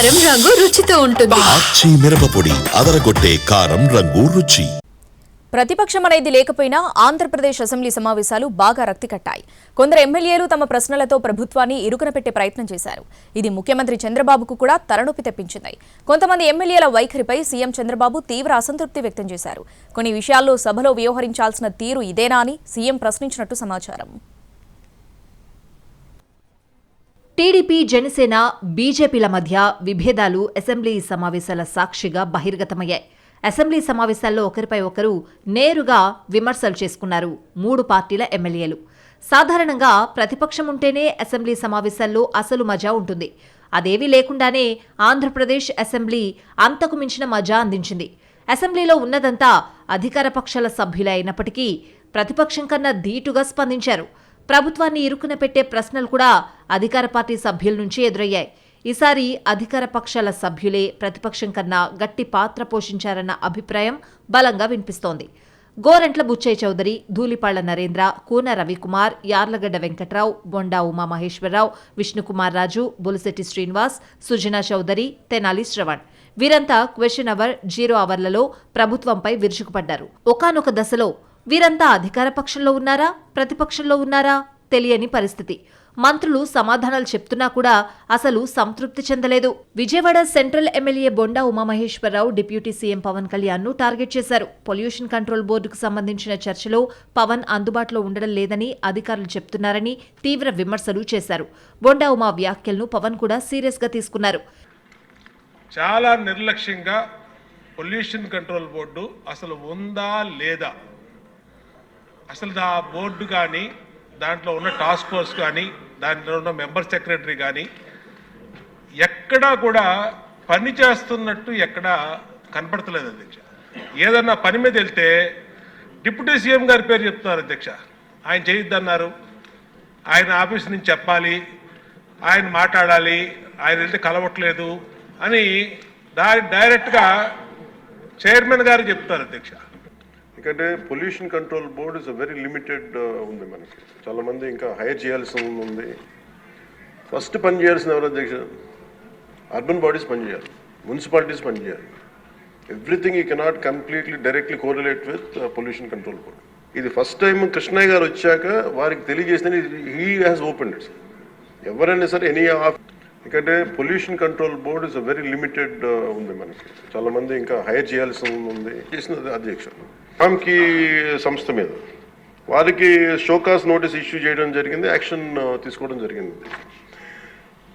కారం రంగు రుచితో ఉంటుంది. ఆచి మిరపపొడి అదరగొట్టే కారం రంగు రుచి. ప్రతిపక్షం అనేది లేకపోయినా ఆంధ్రప్రదేశ్ అసెంబ్లీ సమావేశాలు బాగా రక్తి కట్టాయి. కొందరు ఎమ్మెల్యేలు తమ ప్రశ్నలతో ప్రభుత్వాన్ని ఇరుకున పెట్టే ప్రయత్నం చేశారు. ఇది ముఖ్యమంత్రి చంద్రబాబుకు కూడా తలనొప్పి తెప్పించింది. కొంతమంది ఎమ్మెల్యేల వైఖరిపై సీఎం చంద్రబాబు తీవ్ర అసంతృప్తి వ్యక్తం చేశారు. కొన్ని విషయాల్లో సభలో వ్యవహరించాల్సిన తీరు ఇదేనా అని సీఎం ప్రశ్నించినట్టు సమాచారం. టీడీపీ, జనసేన, బీజేపీల మధ్య విభేదాలు అసెంబ్లీ సమావేశాల సాక్షిగా బహిర్గతమయ్యాయి. అసెంబ్లీ సమావేశాల్లో ఒకరిపై ఒకరు నేరుగా విమర్శలు చేసుకున్నారు 3 పార్టీల ఎమ్మెల్యేలు. సాధారణంగా ప్రతిపక్షం ఉంటేనే అసెంబ్లీ సమావేశాల్లో అసలు మజా ఉంటుంది. అదేవీ లేకుండానే ఆంధ్రప్రదేశ్ అసెంబ్లీ అంతకు మించిన మజా అందించింది. అసెంబ్లీలో ఉన్నదంతా అధికార పక్షాల సభ్యులే అయినప్పటికీ ప్రతిపక్షం కన్నా ధీటుగా స్పందించారు. ప్రభుత్వాన్ని ఇరుకున పెట్టే ప్రశ్నలు కూడా అధికార పార్టీ సభ్యుల నుంచి ఎదురయ్యాయి. ఈసారి అధికార పక్షాల సభ్యులే ప్రతిపక్షం కన్నా గట్టి పాత్ర పోషించారన్న అభిప్రాయం బలంగా వినిపిస్తోంది. గోరంట్ల బుచ్చయ్య చౌదరి, ధూళిపాళ్ల నరేంద్ర, కూన రవికుమార్, యార్లగడ్డ వెంకట్రావు, బొండా ఉమామహేశ్వరరావు, విష్ణుకుమార్ రాజు, బొలిశెట్టి శ్రీనివాస్, సుజనా చౌదరి, తెనాలి శ్రవణ్ వీరంతా క్వశ్చన్ అవర్, 0 అవర్లలో ప్రభుత్వంపై విరుచుకుపడ్డారు. ఒకానొక దశలో వీరంతా అధికార పక్షంలో ఉన్నారా, ప్రతిపక్షంలో ఉన్నారా తెలియని పరిస్థితి. మంత్రులు సమాధానాలు చెప్తున్నా కూడా అసలు సంతృప్తి చెందలేదు. Vijayawada central MLA Bonda Umamaheswara Rao deputy CM Pawan కళ్యాణ్ను టార్గెట్ చేశారు. పొల్యూషన్ కంట్రోల్ బోర్డుకు సంబంధించిన చర్చలో పవన్ అందుబాటులో ఉండడం లేదని అధికారులు చెప్తున్నారని తీవ్ర విమర్శలు చేశారు. బొండా ఉమా వ్యాఖ్యలను పవన్ కూడా సీరియస్గా తీసుకున్నారు. చాలా నిర్లక్ష్యంగా పొల్యూషన్ కంట్రోల్ బోర్డు అసలు ఉందా లేదా, అసలు ఆ బోర్డు కానీ దాంట్లో ఉన్న టాస్క్ ఫోర్స్ కానీ దాంట్లో ఉన్న మెంబర్ సెక్రటరీ కానీ ఎక్కడా కూడా పని చేస్తున్నట్టు ఎక్కడా కనపడతలేదు అధ్యక్ష. ఏదన్నా పని మీద వెళ్తే డిప్యూటీ సీఎం గారి పేరు చెప్తున్నారు అధ్యక్ష. ఆయన చేయొద్దన్నారు, ఆయన ఆఫీస్ నుంచి చెప్పాలి, ఆయన మాట్లాడాలి, ఆయన వెళ్తే కలవట్లేదు అని డైరెక్ట్గా చైర్మన్ గారు చెప్తారు అధ్యక్ష. ఎందుకంటే pollution control board is very limited ఉంది. మనకి చాలా మంది ఇంకా హైర్ చేయాల్సి ఉంది. ఫస్ట్ పని చేయాల్సిన ఎవరు అధ్యక్ష? అర్బన్ బాడీస్ పనిచేయాలి, మున్సిపాలిటీస్ పనిచేయాలి. Everything you cannot completely directly correlate with pollution control board. ఇది ఫస్ట్ టైం కృష్ణయ్య గారు వచ్చాక వారికి తెలియజేసిన హీ హ్యాస్ ఓపెన్డ్ ఇట్. ఎవరైనా సరే ఎనీ ఆఫ్, ఎందుకంటే pollution control board is very limited ఉంది. మనకి చాలా మంది ఇంకా హైర్ చేయాల్సి ఉంది. చేసిన అధ్యక్ష రామ్కి సంస్థ మీద వారికి షోకాస్ నోటీస్ ఇష్యూ చేయడం జరిగింది, యాక్షన్ తీసుకోవడం జరిగింది.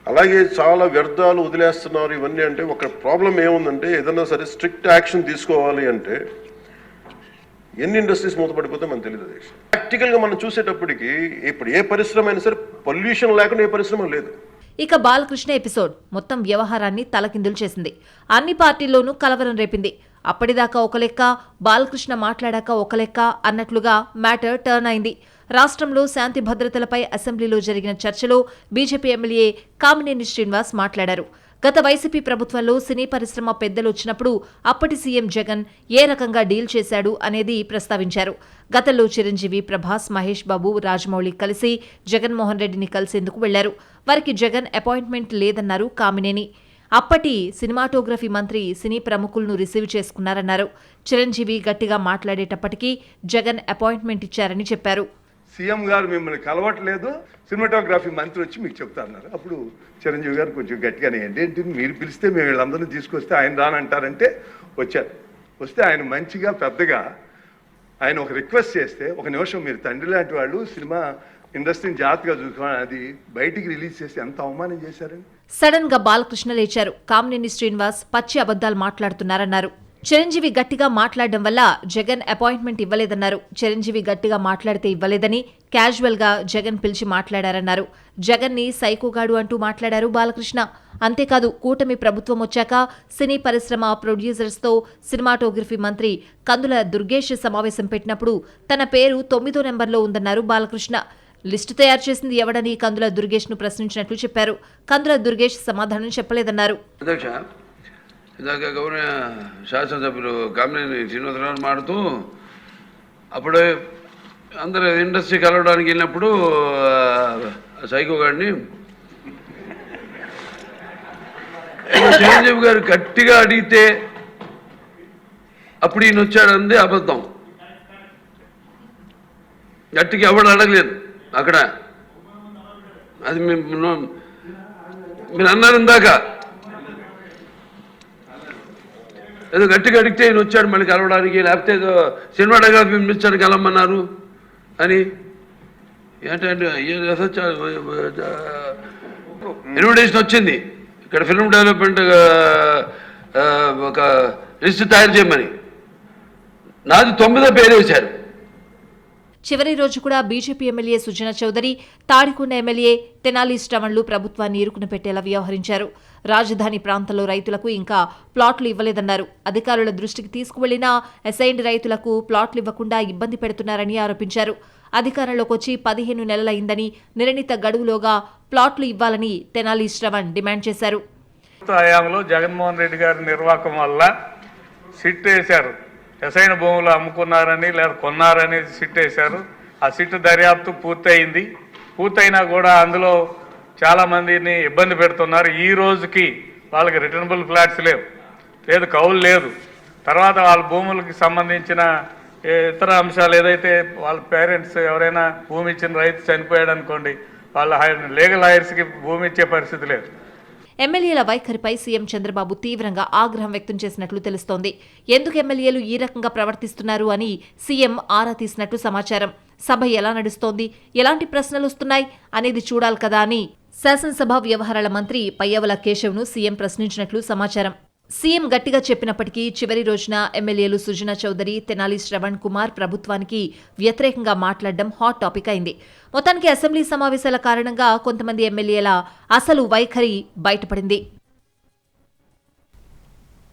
అలాగే చాలా వ్యర్థాలు వదిలేస్తున్నారు ఇవన్నీ. అంటే ఒక ప్రాబ్లం ఏముందంటే ఏదన్నా సరే స్ట్రిక్ట్ యాక్షన్ తీసుకోవాలి అంటే ఎన్ని ఇండస్ట్రీస్ మూతపడిపోతే మనకు తెలియదు అధ్యక్ష. ప్రాక్టికల్గా మనం చూసేటప్పటికి ఇప్పుడు ఏ పరిశ్రమ అయినా సరే పొల్యూషన్ లేకుండా ఏ పరిశ్రమ లేదు. ఇక బాలకృష్ణ ఎపిసోడ్ మొత్తం వ్యవహారాన్ని తలకిందులు చేసింది. అన్ని పార్టీల్లోనూ కలవరం రేపింది. అప్పటిదాకా ఒక లెక్క, బాలకృష్ణ మాట్లాడాక ఒక లెక్క అన్నట్లుగా మ్యాటర్ టర్న్ అయింది. రాష్ట్రంలో శాంతి భద్రతలపై అసెంబ్లీలో జరిగిన చర్చలో బీజేపీ ఎమ్మెల్యే కామినేని శ్రీనివాస్ మాట్లాడారు. గత వైసీపీ ప్రభుత్వంలో సినీ పరిశ్రమ పెద్దలు వచ్చినప్పుడు అప్పటి సీఎం జగన్ ఏ రకంగా డీల్ చేశాడు అనేది ప్రస్తావించారు. గతంలో చిరంజీవి, ప్రభాస్, మహేష్ బాబు, రాజమౌళి కలిసి జగన్మోహన్ రెడ్డిని కలిసేందుకు వెళ్లారు. వారికి జగన్ అపాయింట్మెంట్ లేదన్నారు కామినేని. అప్పటి సినిమాటోగ్రఫీ మంత్రి సినీ ప్రముఖులను రిసీవ్ చేసుకున్నారన్నారు. చిరంజీవి గట్టిగా మాట్లాడేటప్పటికీ జగన్ అపాయింట్మెంట్ ఇచ్చారని చెప్పారు. సీఎం గారు మిమ్మల్ని కలవట్లేదు, సినిమాటోగ్రఫీ మంత్రి వచ్చి మీకు చెప్తారన్నారు. అప్పుడు చిరంజీవి గారు కొంచెం గట్టిగానే ఏంటి మీరు పిలిస్తే మేము వీళ్ళందరినీ తీసుకొస్తే ఆయన రానంటారంటే వచ్చారు. వస్తే ఆయన మంచిగా పెద్దగా ఆయన ఒక రిక్వెస్ట్ చేస్తే, ఒక నిమిషం మీరు తండ్రి లాంటి వాళ్ళు సినిమా ఇండస్ట్రీని జాగ్రత్తగా చూసుకోవాలి, అది బయటికి రిలీజ్ చేసి ఎంత అవమానం చేశారని. సడన్ గా బాలకృష్ణ లేచారు. కామినేని శ్రీనివాస్ పచ్చి అబద్దాలు మాట్లాడుతున్నారన్నారు. చిరంజీవి గట్టిగా మాట్లాడడం వల్ల జగన్ అపాయింట్మెంట్ ఇవ్వలేదన్నారు. చిరంజీవి గట్టిగా మాట్లాడితే ఇవ్వలేదని క్యాజువల్ గా జగన్ పిలిచి మాట్లాడారన్నారు. జగన్ ని సైకోగాడు అంటూ మాట్లాడారు బాలకృష్ణ. అంతేకాదు కూటమి ప్రభుత్వం వచ్చాక సినీ పరిశ్రమ ప్రొడ్యూసర్స్ తో సినిమాటోగ్రఫీ మంత్రి కందుల దుర్గేష్ సమావేశం పెట్టినప్పుడు తన పేరు 9వ నెంబర్లో ఉందన్నారు బాలకృష్ణ. లిస్టు తయారు చేసింది ఎవడని కందుల దుర్గేష్ ను ప్రశ్నించినట్లు చెప్పారు. కందుల దుర్గేష్ సమాధానం చెప్పలేదన్నారు. ఇందాక గౌరవ శాసనసభ్యులు కామినేని శ్రీనివాసరావు మాడుతూ అప్పుడు అందరు ఇండస్ట్రీ కలవడానికి వెళ్ళినప్పుడు సైకో గారిని చిరంజీవి గారు గట్టిగా అడిగితే అప్పుడు ఈయన వచ్చాడంది అబద్ధం. గట్టిగా ఎవడు అడగలేదు అక్కడ. అది మీరు అన్నారు ఇందాక, ఏదో గట్టిగా అడిగితే ఈయన వచ్చాడు మళ్ళీ కలవడానికి, లేకపోతే ఏదో సినిమాటోగ్రఫీ మినిస్టర్ కలవమన్నారు అని. ఏంటంటే ఇన్విటేషన్ వచ్చింది ఇక్కడ ఫిల్మ్ డెవలప్మెంట్ ఒక లిస్ట్ తయారు చేయమని, నాది 9వ పేరు వేశారు. చివరి రోజు కూడా BJP MLA Sujana Chowdary, Tadikonda MLA Tenali శ్రవణ్లు ప్రభుత్వాన్ని ఇరుకున పెట్టేలా వ్యవహరించారు. రాజధాని ప్రాంతంలో రైతులకు ఇంకా ప్లాట్లు ఇవ్వలేదన్నారు. అధికారుల దృష్టికి తీసుకువెళ్లినా అసైన్డ్ రైతులకు ప్లాట్లు ఇవ్వకుండా ఇబ్బంది పెడుతున్నారని ఆరోపించారు. అధికారంలోకి వచ్చి 15 నెలలైందని, నిర్ణీత గడువులోగా ప్లాట్లు ఇవ్వాలని తెనాలి శ్రవణ్ డిమాండ్ చేశారు. హయాంలో జగన్మోహన్ రెడ్డి గారి నిర్వాహకం వల్ల సిట్ వేశారు. అసైన్ భూములు అమ్ముకున్నారని లేదా కొన్నారని సిట్ వేశారు. ఆ సిట్ దర్యాప్తు పూర్తయింది. పూర్తయినా కూడా అందులో చాలామందిని ఇబ్బంది పెడుతున్నారు. ఈ రోజుకి వాళ్ళకి రిటర్నబుల్ ఫ్లాట్స్ లేదు కౌలు లేదు. తర్వాత వాళ్ళ భూములకి సంబంధించిన ఇతర అంశాలు ఏదైతే వాళ్ళ పేరెంట్స్ ఎవరైనా భూమి ఇచ్చిన రైతు చనిపోయాడు అనుకోండి, వాళ్ళ లీగల్ హైర్స్కి భూమి ఇచ్చే పరిస్థితి లేదు. ఎమ్మెల్యేల వైఖరిపై సీఎం చంద్రబాబు తీవ్రంగా ఆగ్రహం వ్యక్తం చేసినట్లు తెలుస్తోంది. ఎందుకు ఎమ్మెల్యేలు ఈ రకంగా ప్రవర్తిస్తున్నారు అని సీఎం ఆరా తీసినట్లు సమాచారం. సభ ఎలా నడుస్తోంది, ఎలాంటి ప్రశ్నలు వస్తున్నాయి అనేది చూడాలి కదా అని శాసనసభ వ్యవహారాల మంత్రి పయ్యావుల కేశవ్ను సీఎం ప్రశ్నించినట్లు సమాచారం. సీఎం గట్టిగా చెప్పినప్పటికీ చివరి రోజున ఎమ్మెల్యేలు సుజనా చౌదరి, తెనాలి శ్రవణ్ కుమార్ ప్రభుత్వానికి వ్యతిరేకంగా మాట్లాడడం హాట్ టాపిక్ అయింది. మొత్తానికి అసెంబ్లీ సమావేశాల కారణంగా కొంతమంది ఎమ్మెల్యేల అసలు వైఖరి బయటపడింది.